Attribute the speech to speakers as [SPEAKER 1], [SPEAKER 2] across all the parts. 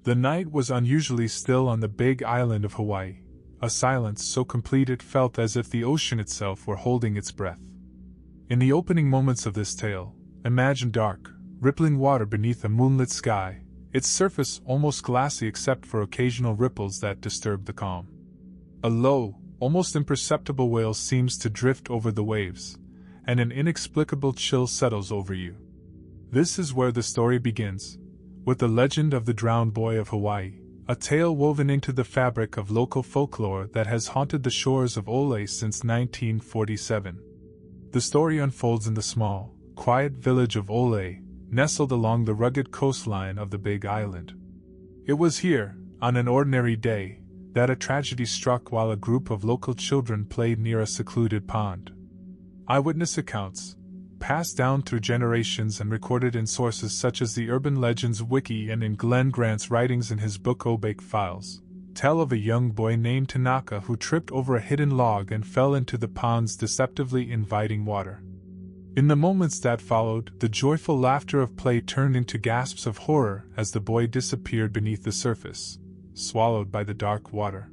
[SPEAKER 1] The night was unusually still on the big island of Hawaii, a silence so complete it felt as if the ocean itself were holding its breath. In the opening moments of this tale, imagine dark, rippling water beneath a moonlit sky, its surface almost glassy except for occasional ripples that disturbed the calm. A low, almost imperceptible wail seems to drift over the waves, and an inexplicable chill settles over you. This is where the story begins, with the legend of the drowned boy of Hawaii, a tale woven into the fabric of local folklore that has haunted the shores of Ole since 1947. The story unfolds in the small, quiet village of Ole, nestled along the rugged coastline of the Big Island. It was here, on an ordinary day, that a tragedy struck while a group of local children played near a secluded pond. Eyewitness accounts, passed down through generations and recorded in sources such as the Urban Legends Wiki and in Glenn Grant's writings in his book Obake Files, tell of a young boy named Tanaka who tripped over a hidden log and fell into the pond's deceptively inviting water. In the moments that followed, the joyful laughter of play turned into gasps of horror as the boy disappeared beneath the surface, swallowed by the dark water.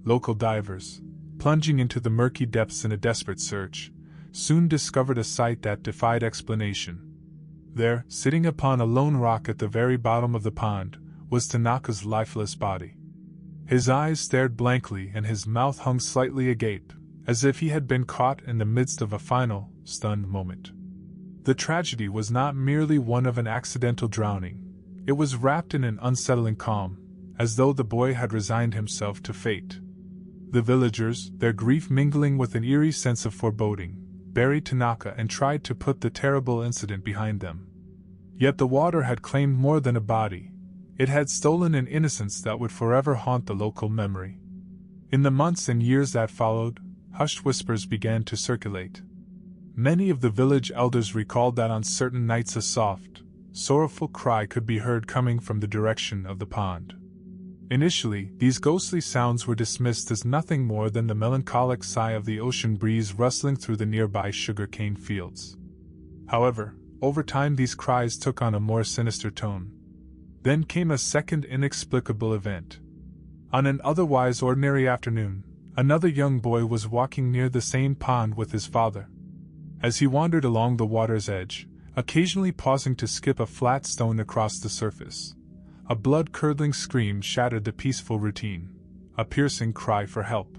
[SPEAKER 1] Local divers, plunging into the murky depths in a desperate search, soon discovered a sight that defied explanation. There, sitting upon a lone rock at the very bottom of the pond, was Tanaka's lifeless body. His eyes stared blankly and his mouth hung slightly agape, as if he had been caught in the midst of a final, stunned moment. The tragedy was not merely one of an accidental drowning, it was wrapped in an unsettling calm, as though the boy had resigned himself to fate. The villagers, their grief mingling with an eerie sense of foreboding, buried Tanaka and tried to put the terrible incident behind them. Yet the water had claimed more than a body. It had stolen an innocence that would forever haunt the local memory. In the months and years that followed, hushed whispers began to circulate. Many of the village elders recalled that on certain nights a soft, sorrowful cry could be heard coming from the direction of the pond. Initially, these ghostly sounds were dismissed as nothing more than the melancholic sigh of the ocean breeze rustling through the nearby sugarcane fields. However, over time these cries took on a more sinister tone. Then came a second inexplicable event. On an otherwise ordinary afternoon, another young boy was walking near the same pond with his father. As he wandered along the water's edge, occasionally pausing to skip a flat stone across the surface, a blood-curdling scream shattered the peaceful routine, a piercing cry for help.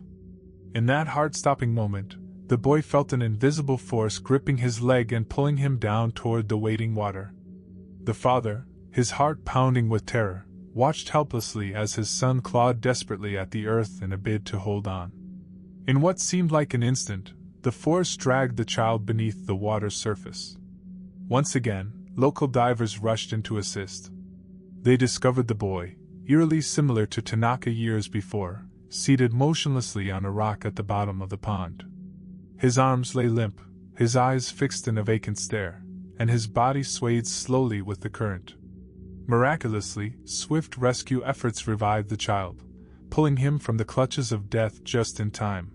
[SPEAKER 1] In that heart-stopping moment, the boy felt an invisible force gripping his leg and pulling him down toward the waiting water. The father, his heart pounding with terror, watched helplessly as his son clawed desperately at the earth in a bid to hold on. In what seemed like an instant, the force dragged the child beneath the water's surface. Once again, local divers rushed in to assist. They discovered the boy, eerily similar to Tanaka years before, seated motionlessly on a rock at the bottom of the pond. His arms lay limp, his eyes fixed in a vacant stare, and his body swayed slowly with the current. Miraculously, swift rescue efforts revived the child, pulling him from the clutches of death just in time.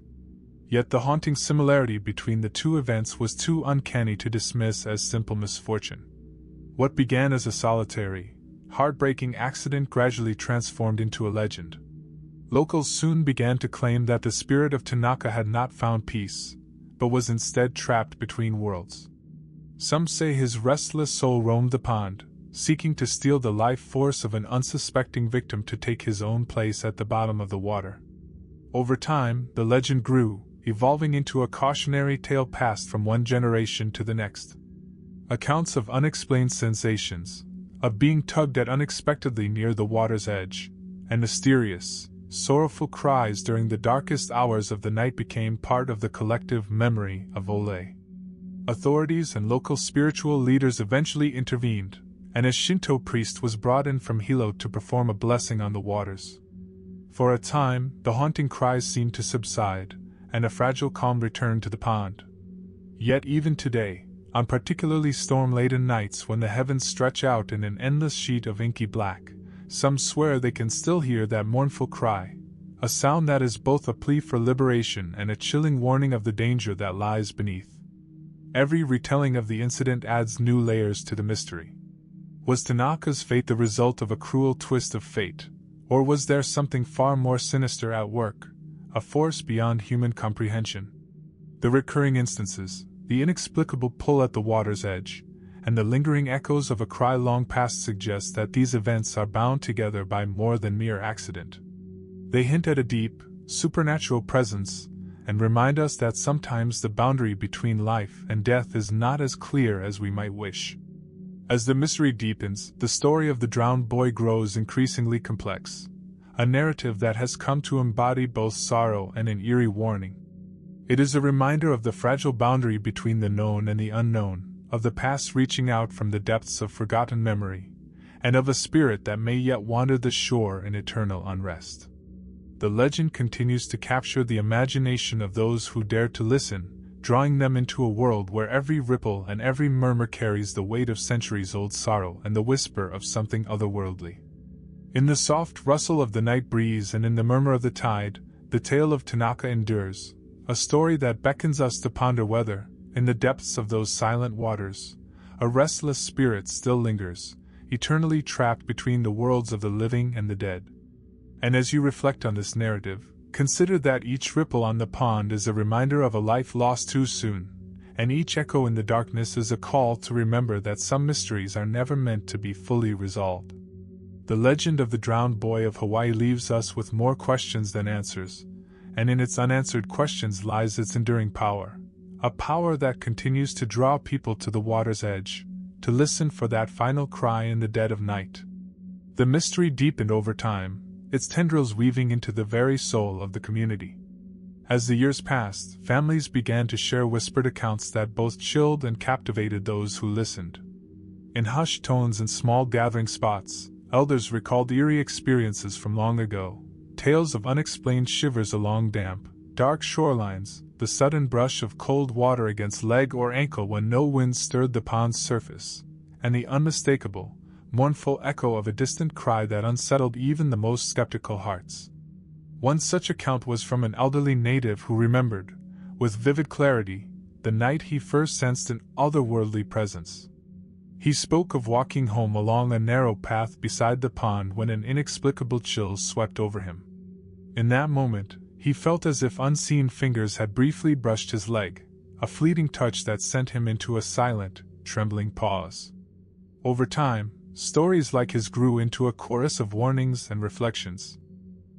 [SPEAKER 1] Yet the haunting similarity between the two events was too uncanny to dismiss as simple misfortune. What began as a solitary, heartbreaking accident gradually transformed into a legend. Locals soon began to claim that the spirit of Tanaka had not found peace, but was instead trapped between worlds. Some say his restless soul roamed the pond, seeking to steal the life force of an unsuspecting victim to take his own place at the bottom of the water. Over time, the legend grew, evolving into a cautionary tale passed from one generation to the next. Accounts of unexplained sensations, of being tugged at unexpectedly near the water's edge, and mysterious, sorrowful cries during the darkest hours of the night became part of the collective memory of Ole. Authorities and local spiritual leaders eventually intervened, and a Shinto priest was brought in from Hilo to perform a blessing on the waters. For a time, the haunting cries seemed to subside, and a fragile calm returned to the pond. Yet even today, on particularly storm-laden nights when the heavens stretch out in an endless sheet of inky black, some swear they can still hear that mournful cry, a sound that is both a plea for liberation and a chilling warning of the danger that lies beneath. Every retelling of the incident adds new layers to the mystery. Was Tanaka's fate the result of a cruel twist of fate, or was there something far more sinister at work, a force beyond human comprehension? The recurring instances, the inexplicable pull at the water's edge, and the lingering echoes of a cry long past suggest that these events are bound together by more than mere accident. They hint at a deep, supernatural presence, and remind us that sometimes the boundary between life and death is not as clear as we might wish. As the mystery deepens, the story of the drowned boy grows increasingly complex, a narrative that has come to embody both sorrow and an eerie warning. It is a reminder of the fragile boundary between the known and the unknown, of the past reaching out from the depths of forgotten memory, and of a spirit that may yet wander the shore in eternal unrest. The legend continues to capture the imagination of those who dare to listen, drawing them into a world where every ripple and every murmur carries the weight of centuries-old sorrow and the whisper of something otherworldly. In the soft rustle of the night breeze and in the murmur of the tide, the tale of Tanaka endures, a story that beckons us to ponder whether, in the depths of those silent waters, a restless spirit still lingers, eternally trapped between the worlds of the living and the dead. And as you reflect on this narrative, consider that each ripple on the pond is a reminder of a life lost too soon, and each echo in the darkness is a call to remember that some mysteries are never meant to be fully resolved. The legend of the drowned boy of Hawaii leaves us with more questions than answers, and in its unanswered questions lies its enduring power, a power that continues to draw people to the water's edge, to listen for that final cry in the dead of night. The mystery deepened over time, its tendrils weaving into the very soul of the community. As the years passed, families began to share whispered accounts that both chilled and captivated those who listened. In hushed tones and small gathering spots, elders recalled eerie experiences from long ago, tales of unexplained shivers along damp, dark shorelines, the sudden brush of cold water against leg or ankle when no wind stirred the pond's surface, and the unmistakable, mournful echo of a distant cry that unsettled even the most skeptical hearts. One such account was from an elderly native who remembered, with vivid clarity, the night he first sensed an otherworldly presence. He spoke of walking home along a narrow path beside the pond when an inexplicable chill swept over him. In that moment, he felt as if unseen fingers had briefly brushed his leg, a fleeting touch that sent him into a silent, trembling pause. Over time, stories like his grew into a chorus of warnings and reflections.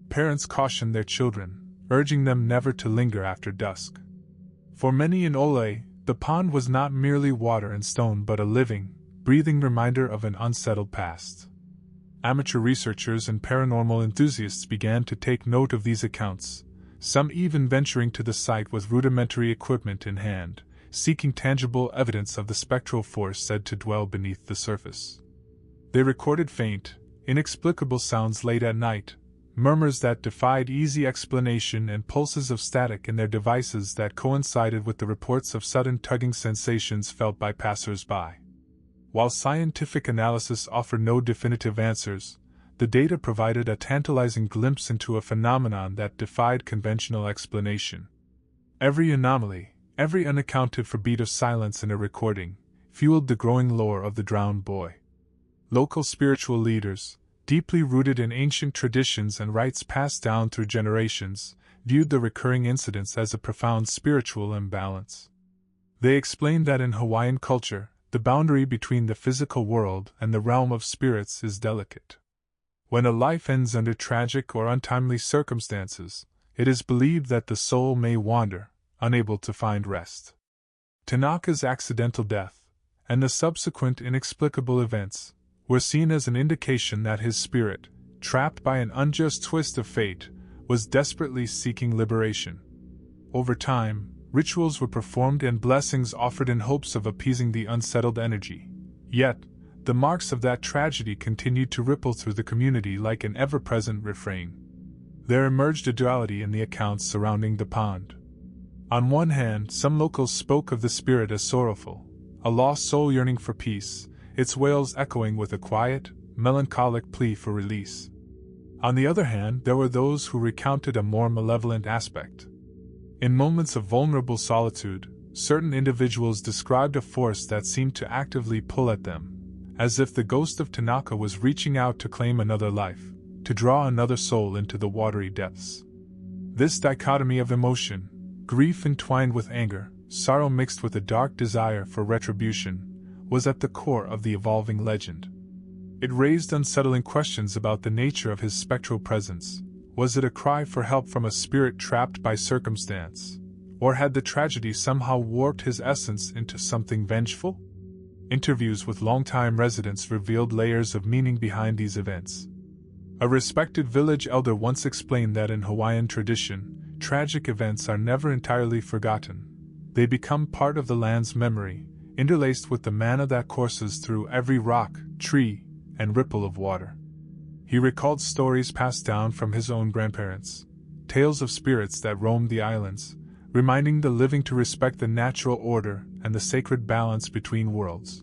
[SPEAKER 1] Parents cautioned their children, urging them never to linger after dusk. For many in Ole, the pond was not merely water and stone but a living, breathing reminder of an unsettled past. Amateur researchers and paranormal enthusiasts began to take note of these accounts, some even venturing to the site with rudimentary equipment in hand, seeking tangible evidence of the spectral force said to dwell beneath the surface. They recorded faint, inexplicable sounds late at night, murmurs that defied easy explanation and pulses of static in their devices that coincided with the reports of sudden tugging sensations felt by passers-by. While scientific analysis offered no definitive answers, the data provided a tantalizing glimpse into a phenomenon that defied conventional explanation. Every anomaly, every unaccounted for beat of silence in a recording, fueled the growing lore of the drowned boy. Local spiritual leaders, deeply rooted in ancient traditions and rites passed down through generations, viewed the recurring incidents as a profound spiritual imbalance. They explained that in Hawaiian culture, the boundary between the physical world and the realm of spirits is delicate. When a life ends under tragic or untimely circumstances, it is believed that the soul may wander, unable to find rest. Tanaka's accidental death, and the subsequent inexplicable events, were seen as an indication that his spirit, trapped by an unjust twist of fate, was desperately seeking liberation. Over time, rituals were performed and blessings offered in hopes of appeasing the unsettled energy. Yet, the marks of that tragedy continued to ripple through the community like an ever-present refrain. There emerged a duality in the accounts surrounding the pond. On one hand, some locals spoke of the spirit as sorrowful, a lost soul yearning for peace, its wails echoing with a quiet, melancholic plea for release. On the other hand, there were those who recounted a more malevolent aspect. In moments of vulnerable solitude, certain individuals described a force that seemed to actively pull at them, as if the ghost of Tanaka was reaching out to claim another life, to draw another soul into the watery depths. This dichotomy of emotion, grief entwined with anger, sorrow mixed with a dark desire for retribution, was at the core of the evolving legend. It raised unsettling questions about the nature of his spectral presence. Was it a cry for help from a spirit trapped by circumstance? Or had the tragedy somehow warped his essence into something vengeful? Interviews with longtime residents revealed layers of meaning behind these events. A respected village elder once explained that in Hawaiian tradition, tragic events are never entirely forgotten. They become part of the land's memory, interlaced with the mana that courses through every rock, tree, and ripple of water. He recalled stories passed down from his own grandparents, tales of spirits that roamed the islands, reminding the living to respect the natural order and the sacred balance between worlds.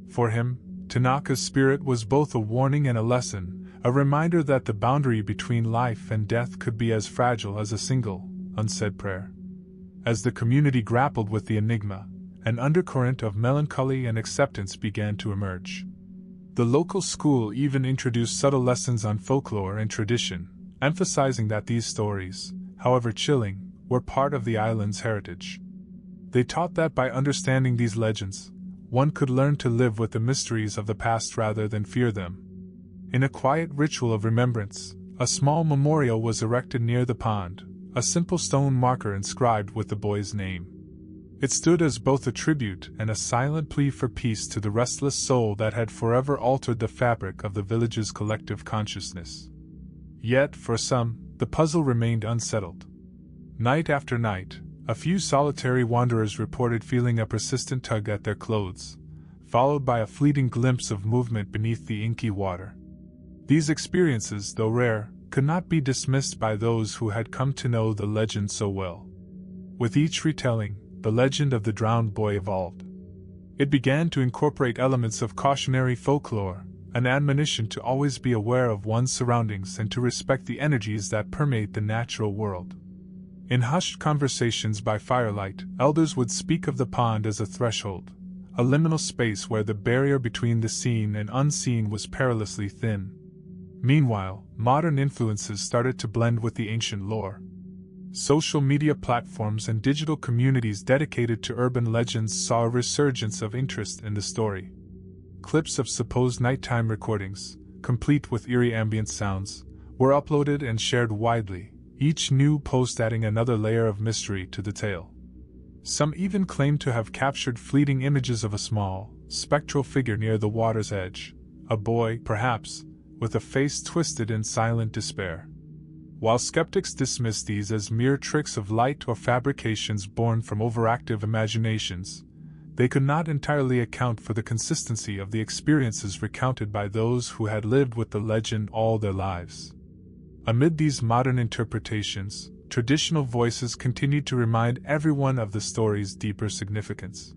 [SPEAKER 1] For him, Tanaka's spirit was both a warning and a lesson, a reminder that the boundary between life and death could be as fragile as a single, unsaid prayer. As the community grappled with the enigma, an undercurrent of melancholy and acceptance began to emerge. The local school even introduced subtle lessons on folklore and tradition, emphasizing that these stories, however chilling, were part of the island's heritage. They taught that by understanding these legends, one could learn to live with the mysteries of the past rather than fear them. In a quiet ritual of remembrance, a small memorial was erected near the pond, a simple stone marker inscribed with the boy's name. It stood as both a tribute and a silent plea for peace to the restless soul that had forever altered the fabric of the village's collective consciousness. Yet, for some, the puzzle remained unsettled. Night after night, a few solitary wanderers reported feeling a persistent tug at their clothes, followed by a fleeting glimpse of movement beneath the inky water. These experiences, though rare, could not be dismissed by those who had come to know the legend so well. With each retelling, the legend of the drowned boy evolved. It began to incorporate elements of cautionary folklore, an admonition to always be aware of one's surroundings and to respect the energies that permeate the natural world. In hushed conversations by firelight, elders would speak of the pond as a threshold, a liminal space where the barrier between the seen and unseen was perilously thin. Meanwhile, modern influences started to blend with the ancient lore. Social media platforms and digital communities dedicated to urban legends saw a resurgence of interest in the story. Clips of supposed nighttime recordings, complete with eerie ambient sounds, were uploaded and shared widely, each new post adding another layer of mystery to the tale. Some even claimed to have captured fleeting images of a small, spectral figure near the water's edge, a boy, perhaps, with a face twisted in silent despair. While skeptics dismissed these as mere tricks of light or fabrications born from overactive imaginations, they could not entirely account for the consistency of the experiences recounted by those who had lived with the legend all their lives. Amid these modern interpretations, traditional voices continued to remind everyone of the story's deeper significance.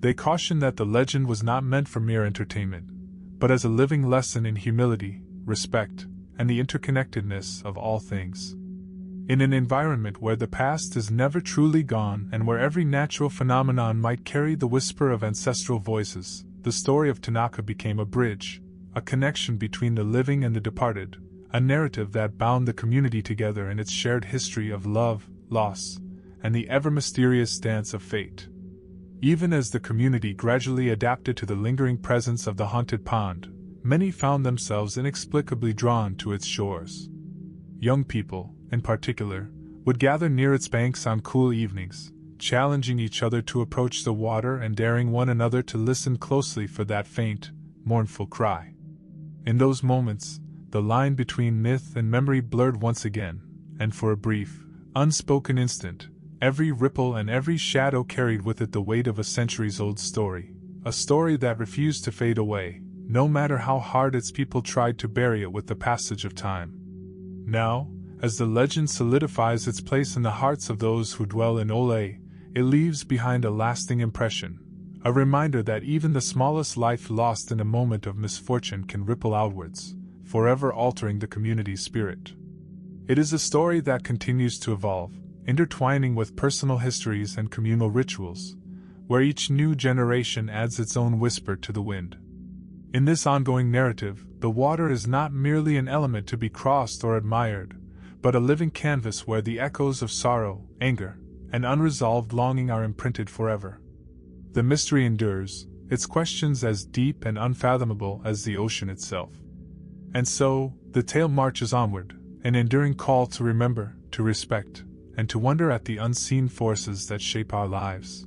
[SPEAKER 1] They cautioned that the legend was not meant for mere entertainment, but as a living lesson in humility, respect, and the interconnectedness of all things. In an environment where the past is never truly gone and where every natural phenomenon might carry the whisper of ancestral voices, the story of Tanaka became a bridge, a connection between the living and the departed, a narrative that bound the community together in its shared history of love, loss, and the ever-mysterious dance of fate. Even as the community gradually adapted to the lingering presence of the haunted pond, many found themselves inexplicably drawn to its shores. Young people, in particular, would gather near its banks on cool evenings, challenging each other to approach the water and daring one another to listen closely for that faint, mournful cry. In those moments, the line between myth and memory blurred once again, and for a brief, unspoken instant, every ripple and every shadow carried with it the weight of a centuries-old story, a story that refused to fade away, no matter how hard its people tried to bury it with the passage of time. Now, as the legend solidifies its place in the hearts of those who dwell in Ole, it leaves behind a lasting impression, a reminder that even the smallest life lost in a moment of misfortune can ripple outwards, forever altering the community's spirit. It is a story that continues to evolve, intertwining with personal histories and communal rituals, where each new generation adds its own whisper to the wind. In this ongoing narrative, the water is not merely an element to be crossed or admired, but a living canvas where the echoes of sorrow, anger, and unresolved longing are imprinted forever. The mystery endures, its questions as deep and unfathomable as the ocean itself. And so, the tale marches onward, an enduring call to remember, to respect, and to wonder at the unseen forces that shape our lives.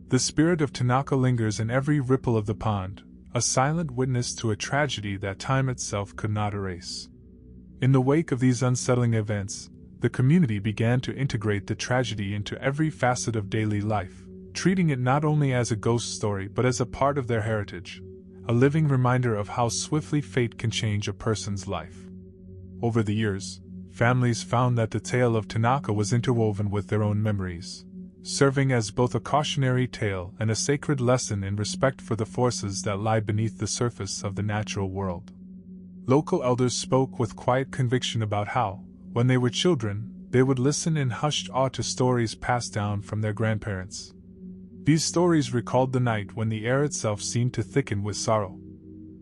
[SPEAKER 1] The spirit of Tanaka lingers in every ripple of the pond, a silent witness to a tragedy that time itself could not erase. In the wake of these unsettling events, the community began to integrate the tragedy into every facet of daily life, treating it not only as a ghost story but as a part of their heritage, a living reminder of how swiftly fate can change a person's life. Over the years, families found that the tale of Tanaka was interwoven with their own memories, serving as both a cautionary tale and a sacred lesson in respect for the forces that lie beneath the surface of the natural world. Local elders spoke with quiet conviction about how, when they were children, they would listen in hushed awe to stories passed down from their grandparents. These stories recalled the night when the air itself seemed to thicken with sorrow.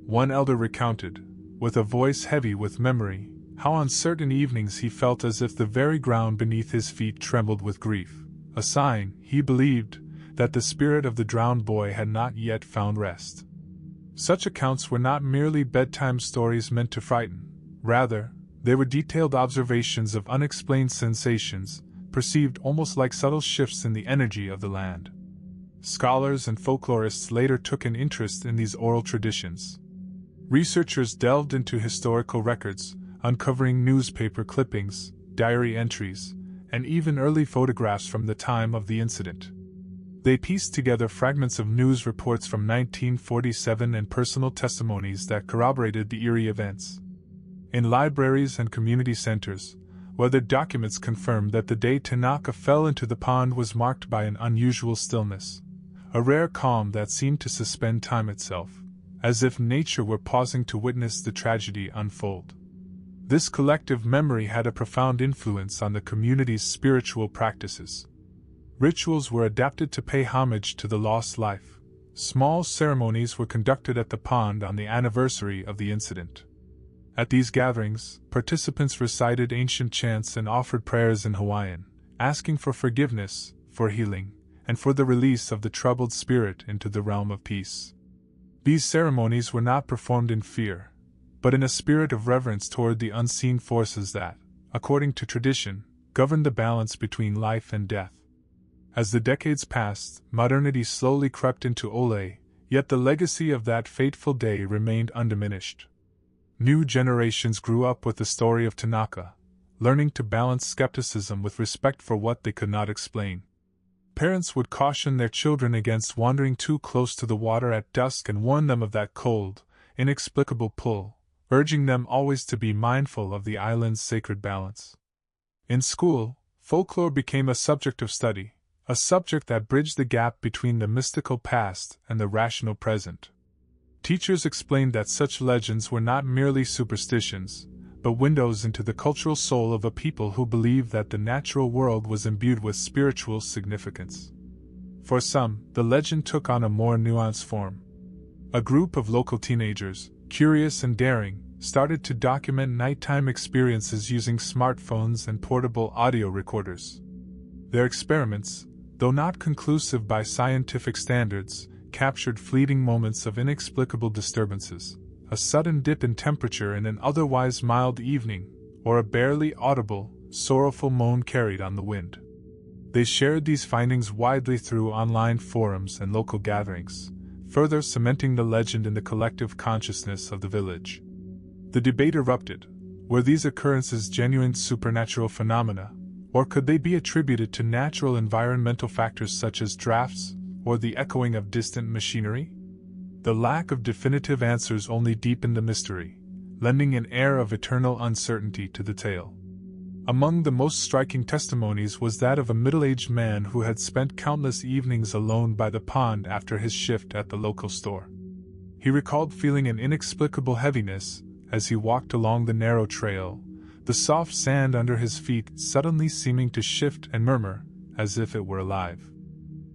[SPEAKER 1] One elder recounted, with a voice heavy with memory, how on certain evenings he felt as if the very ground beneath his feet trembled with grief, a sign, he believed, that the spirit of the drowned boy had not yet found rest. Such accounts were not merely bedtime stories meant to frighten, rather, they were detailed observations of unexplained sensations, perceived almost like subtle shifts in the energy of the land. Scholars and folklorists later took an interest in these oral traditions. Researchers delved into historical records, uncovering newspaper clippings, diary entries, and even early photographs from the time of the incident. They pieced together fragments of news reports from 1947 and personal testimonies that corroborated the eerie events. In libraries and community centers, weathered documents confirmed that the day Tanaka fell into the pond was marked by an unusual stillness, a rare calm that seemed to suspend time itself, as if nature were pausing to witness the tragedy unfold. This collective memory had a profound influence on the community's spiritual practices. Rituals were adapted to pay homage to the lost life. Small ceremonies were conducted at the pond on the anniversary of the incident. At these gatherings, participants recited ancient chants and offered prayers in Hawaiian, asking for forgiveness, for healing, and for the release of the troubled spirit into the realm of peace. These ceremonies were not performed in fear, but in a spirit of reverence toward the unseen forces that, according to tradition, govern the balance between life and death. As the decades passed, modernity slowly crept into Ole, yet the legacy of that fateful day remained undiminished. New generations grew up with the story of Tanaka, learning to balance skepticism with respect for what they could not explain. Parents would caution their children against wandering too close to the water at dusk and warn them of that cold, inexplicable pull, urging them always to be mindful of the island's sacred balance. In school, folklore became a subject of study, a subject that bridged the gap between the mystical past and the rational present. Teachers explained that such legends were not merely superstitions, but windows into the cultural soul of a people who believed that the natural world was imbued with spiritual significance. For some, the legend took on a more nuanced form. A group of local teenagers, curious and daring, started to document nighttime experiences using smartphones and portable audio recorders. Their experiments, though not conclusive by scientific standards, captured fleeting moments of inexplicable disturbances, a sudden dip in temperature in an otherwise mild evening, or a barely audible, sorrowful moan carried on the wind. They shared these findings widely through online forums and local gatherings, further cementing the legend in the collective consciousness of the village. The debate erupted. Were these occurrences genuine supernatural phenomena, or could they be attributed to natural environmental factors such as drafts, or the echoing of distant machinery? The lack of definitive answers only deepened the mystery, lending an air of eternal uncertainty to the tale. Among the most striking testimonies was that of a middle-aged man who had spent countless evenings alone by the pond after his shift at the local store. He recalled feeling an inexplicable heaviness as he walked along the narrow trail, the soft sand under his feet suddenly seeming to shift and murmur, as if it were alive.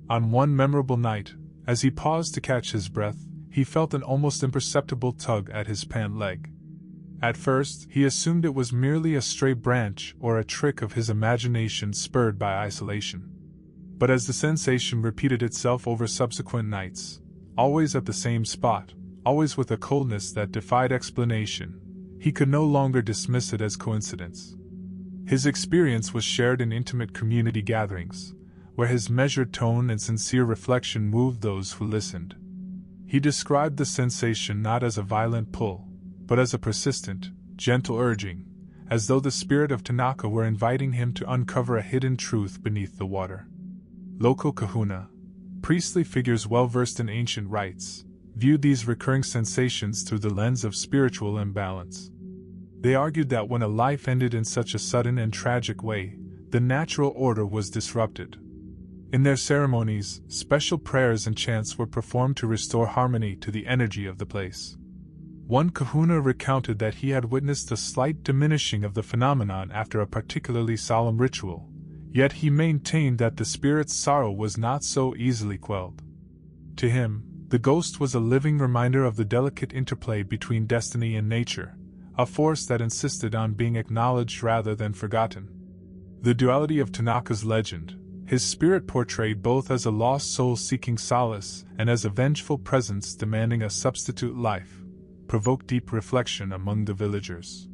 [SPEAKER 1] On one memorable night, as he paused to catch his breath, he felt an almost imperceptible tug at his pant leg. At first, he assumed it was merely a stray branch or a trick of his imagination spurred by isolation. But as the sensation repeated itself over subsequent nights, always at the same spot, always with a coldness that defied explanation, he could no longer dismiss it as coincidence. His experience was shared in intimate community gatherings, where his measured tone and sincere reflection moved those who listened. He described the sensation not as a violent pull, but as a persistent, gentle urging, as though the spirit of Tanaka were inviting him to uncover a hidden truth beneath the water. Local kahuna, priestly figures well versed in ancient rites, viewed these recurring sensations through the lens of spiritual imbalance. They argued that when a life ended in such a sudden and tragic way, the natural order was disrupted. In their ceremonies, special prayers and chants were performed to restore harmony to the energy of the place. One kahuna recounted that he had witnessed a slight diminishing of the phenomenon after a particularly solemn ritual, yet he maintained that the spirit's sorrow was not so easily quelled. To him, the ghost was a living reminder of the delicate interplay between destiny and nature, a force that insisted on being acknowledged rather than forgotten. The duality of Tanaka's legend, his spirit portrayed both as a lost soul seeking solace and as a vengeful presence demanding a substitute life, provoked deep reflection among the villagers.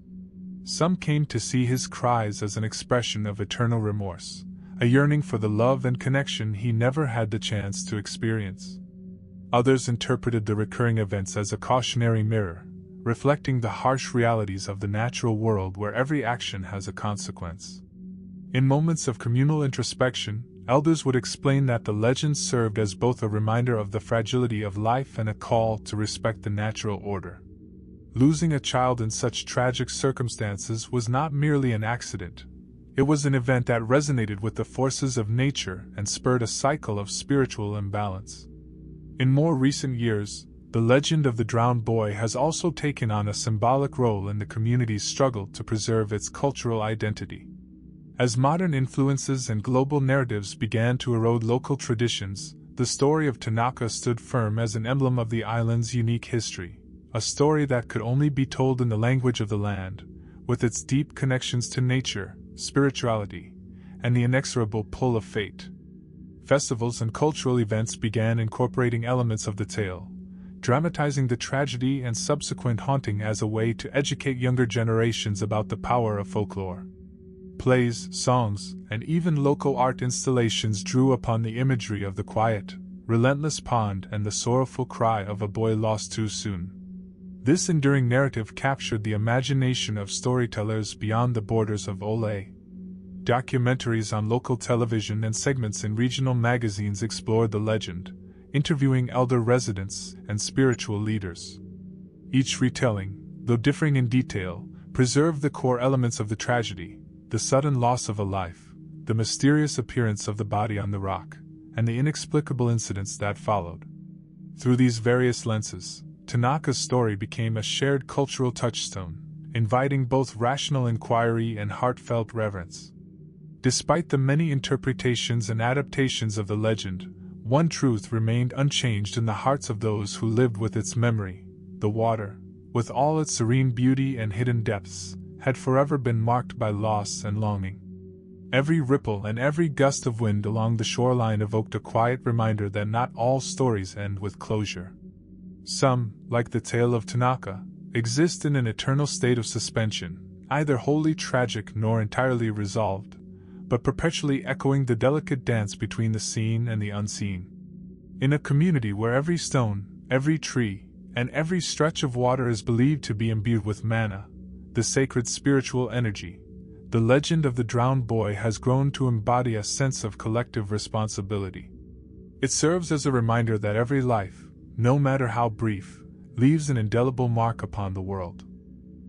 [SPEAKER 1] Some came to see his cries as an expression of eternal remorse, a yearning for the love and connection he never had the chance to experience. Others interpreted the recurring events as a cautionary mirror, reflecting the harsh realities of the natural world where every action has a consequence. In moments of communal introspection, elders would explain that the legend served as both a reminder of the fragility of life and a call to respect the natural order. Losing a child in such tragic circumstances was not merely an accident. It was an event that resonated with the forces of nature and spurred a cycle of spiritual imbalance. In more recent years, the legend of the drowned boy has also taken on a symbolic role in the community's struggle to preserve its cultural identity. As modern influences and global narratives began to erode local traditions, the story of Tanaka stood firm as an emblem of the island's unique history, a story that could only be told in the language of the land, with its deep connections to nature, spirituality, and the inexorable pull of fate. Festivals and cultural events began incorporating elements of the tale, dramatizing the tragedy and subsequent haunting as a way to educate younger generations about the power of folklore. Plays, songs, and even local art installations drew upon the imagery of the quiet, relentless pond and the sorrowful cry of a boy lost too soon. This enduring narrative captured the imagination of storytellers beyond the borders of Ole. Documentaries on local television and segments in regional magazines explored the legend, interviewing elder residents and spiritual leaders. Each retelling, though differing in detail, preserved the core elements of the tragedy: the sudden loss of a life, the mysterious appearance of the body on the rock, and the inexplicable incidents that followed. Through these various lenses, Tanaka's story became a shared cultural touchstone, inviting both rational inquiry and heartfelt reverence. Despite the many interpretations and adaptations of the legend, one truth remained unchanged in the hearts of those who lived with its memory: the water, with all its serene beauty and hidden depths, had forever been marked by loss and longing. Every ripple and every gust of wind along the shoreline evoked a quiet reminder that not all stories end with closure. Some, like the tale of Tanaka, exist in an eternal state of suspension, neither wholly tragic nor entirely resolved, but perpetually echoing the delicate dance between the seen and the unseen. In a community where every stone, every tree, and every stretch of water is believed to be imbued with mana, the sacred spiritual energy, the legend of the drowned boy has grown to embody a sense of collective responsibility. It serves as a reminder that every life, no matter how brief, leaves an indelible mark upon the world.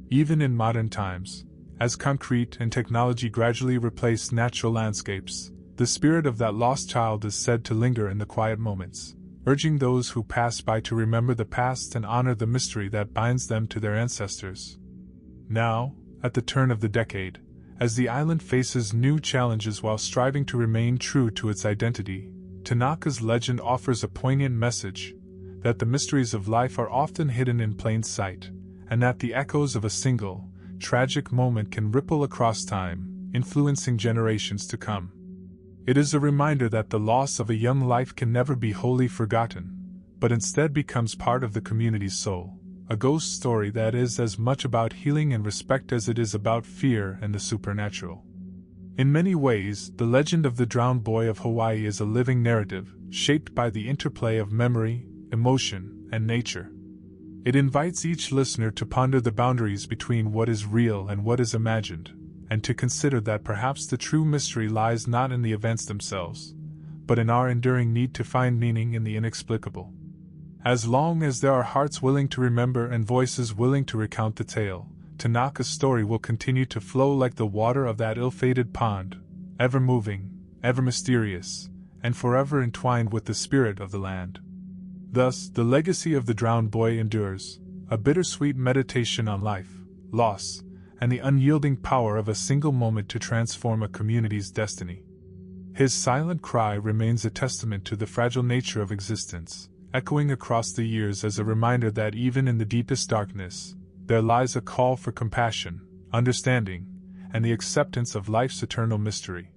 [SPEAKER 1] Even in modern times, as concrete and technology gradually replace natural landscapes, the spirit of that lost child is said to linger in the quiet moments, urging those who pass by to remember the past and honor the mystery that binds them to their ancestors. Now, at the turn of the decade, as the island faces new challenges while striving to remain true to its identity, Tanaka's legend offers a poignant message: that the mysteries of life are often hidden in plain sight, and that the echoes of a single, tragic moment can ripple across time, influencing generations to come. It is a reminder that the loss of a young life can never be wholly forgotten, but instead becomes part of the community's soul, a ghost story that is as much about healing and respect as it is about fear and the supernatural. In many ways, the legend of the drowned boy of Hawaii is a living narrative, shaped by the interplay of memory, emotion, and nature. It invites each listener to ponder the boundaries between what is real and what is imagined, and to consider that perhaps the true mystery lies not in the events themselves, but in our enduring need to find meaning in the inexplicable. As long as there are hearts willing to remember and voices willing to recount the tale, Tanaka's story will continue to flow like the water of that ill-fated pond, ever moving, ever mysterious, and forever entwined with the spirit of the land. Thus, the legacy of the drowned boy endures, a bittersweet meditation on life, loss, and the unyielding power of a single moment to transform a community's destiny. His silent cry remains a testament to the fragile nature of existence, echoing across the years as a reminder that even in the deepest darkness, there lies a call for compassion, understanding, and the acceptance of life's eternal mystery.